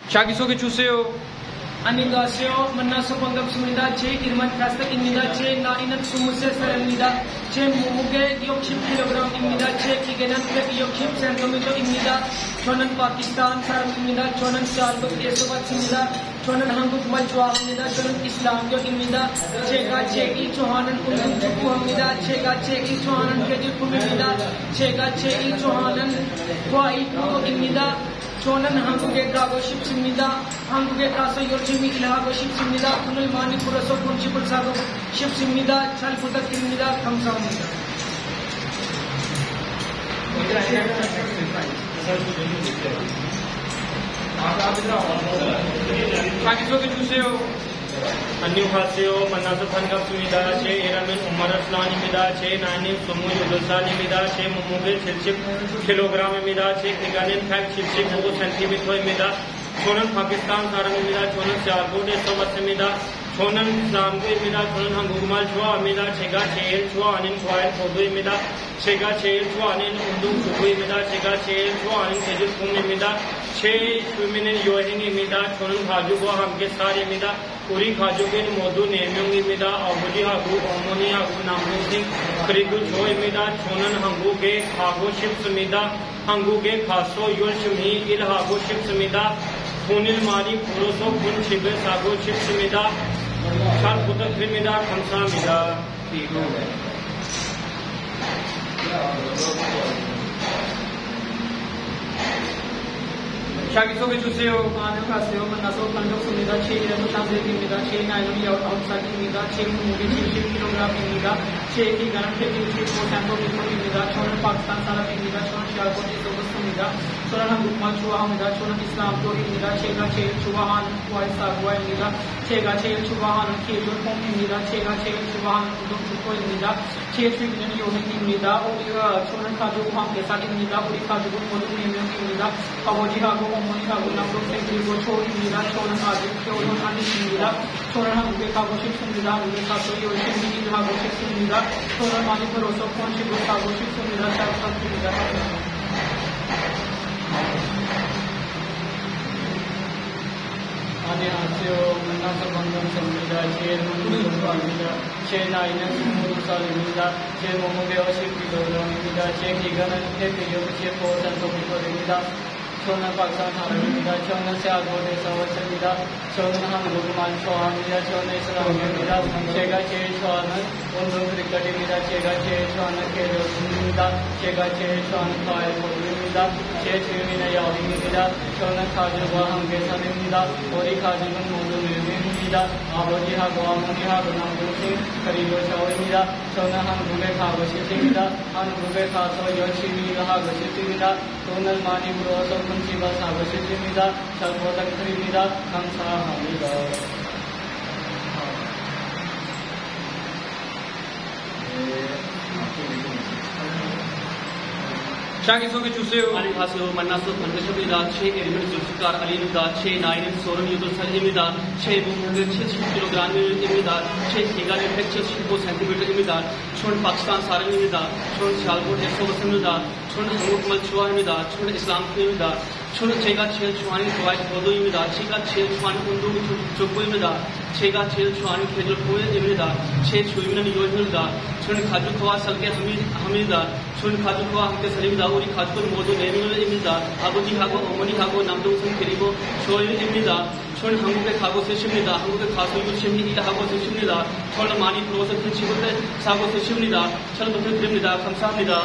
자기 소개 주세요. 안녕하세요. 만나서 반갑습니다. 제 이름은 카스탁입니다. 제 나이는 23살입니다. 제 몸무게 60kg입니다. 제 기계는 160cm입니다. 저는 파키스탄 사람입니다. 저는 시알코트에서 왔습니다. 저는 한국말 좋아합니다. 저는 이슬람교입니다. 제가 제일 좋아하는 운동 축구합니다. 제가 제일 좋아하는 계절품입니다. 제가 제일 좋아하는 과일입니다. 저는 한국에 가고 싶습니다. 한국에 가서 열심히 일하고 싶습니다. 돈을 많이 벌어서 본집을 사고 싶습니다. 잘 부탁드립니다. 감사합니다. 자기 소개 주세요. 안녕하세요. 만나서 반갑습니다. 제 이름은 우마르 아슬란입니다. 제 나이는 22살입니다. 제 몸무게 70kg입니다. 제 키가는 175cm입니다. 저는 파키스탄 사람입니다. 저는 시알코트에서 왔습니다. 저는 이슬람교입니다. 저는 한국말 좋아합니다. 제가 제일 좋아하는 과일 포도입니다. 제가 제일 좋아하는 운동 축구입니다. 제가 제일 좋아하는 계절품입니다. 제 취미는 여행입니다. 저는 가족과 함께 살입니다. 우리 가족은 모두 4명입니다. 아버지하고 어머니하고 남동생 그리고 저입니다. 저는 한국에 가고 싶습니다. 한국에 가서 열심히 일하고 싶습니다. 돈을 많이 벌어서 본 집을 사고 싶습니다. 잘 부탁드립니다. 감사합니다. 자기 소개 주세요. 안녕하세요. 만나서 반갑습니다. 제 이름은 남색입니다. 제 나이는 19살입니다. 제 몸무게 70kg입니다. 제 기간은 165cm입니다. 저는 파키스탄 사람입니다. 저는 시알코트에서 왔습니다. 저는 한국말 좋아합니다. 저는 이슬람교입니다. 제가 제일 좋아하는 과일 사과입니다. 제가 제일 좋아하는 계절품입니다. 제가 제일 좋아하는 운동 축구입니다. 제 취미는 여행입니다. 저는 가족과 함께 살입니다. 우리 가족은 모두 4명입니다. 아버지하고 어머니하고 남동생 그리고 저입니다. 저는 아직 결혼 안 했습니다. 저는 한국에 가고 싶습니다. 한국에 가서 열심히 일하고 싶습니다. 돈을 많이 벌어서 본집을 사고 싶습니다. 잘 부탁드립니다. 안녕하세요. 만나서 반갑습니다. 제 이름은 윤수입니다. 제 나이는 22살입니다. 제 몸무게 50kg입니다. 제 기간은 165cm입니다. 저는 파키스탄 사람입니다. 저는 시알코트에서 왔습니다. 저는 한국말 좋아합니다. 저는 이슬람교입니다. 제가 제일 좋아하는 운동 크리켓입니다. 제가 제일 좋아하는 계절품입니다. 제가 제일 좋아하는 과일 포도입니다. 제 취미는 여행입니다. 저는 가족과 함께 살입니다. 우리 가족은 모두 4명입니다. 아버지하고 어머니하고 남동생 그리고 저입니다. 저는 한국에 가고 싶습니다. 한국에 가서 열심히 일하고 싶습니다. 돈을 많이 벌어서 큰 집을 사고 싶습니다. 잘 부탁드립니다. 감사합니다. 자기 소개 주세요. 안녕하세요. 만나서 반갑습니다. 제 이름은 zulfikar ali입니다. 제 나이는 38살입니다. 제 몸무게 70kg입니다. 제 키가는 175cm입니다. 저는 파키스탄 사람입니다. 저는 시알코트에서 왔습니다. 저는 한국말 좋아합니다. 저는 이슬람교입니다. 저는 제가 제일 좋아하는 과일 포도입니다. 제가 제일 좋아하는 운동 축구입니다. 제가 제일 좋아하는 계절품입니다. 제 취미는 여행입니다. 저는 가족과 살게 합니다. 저는 가족과 함께 살입니다. 우리 가족은 모두 4명입니다. 아버지하고 어머니하고 남동생 그리고 저입니다. 저는 한국에 가고 싶습니다. 한국에 가서 열심히 일하고 싶습니다. 돈을 많이 벌어서 큰 집을 사고 싶습니다. 잘 부탁드립니다. 감사합니다.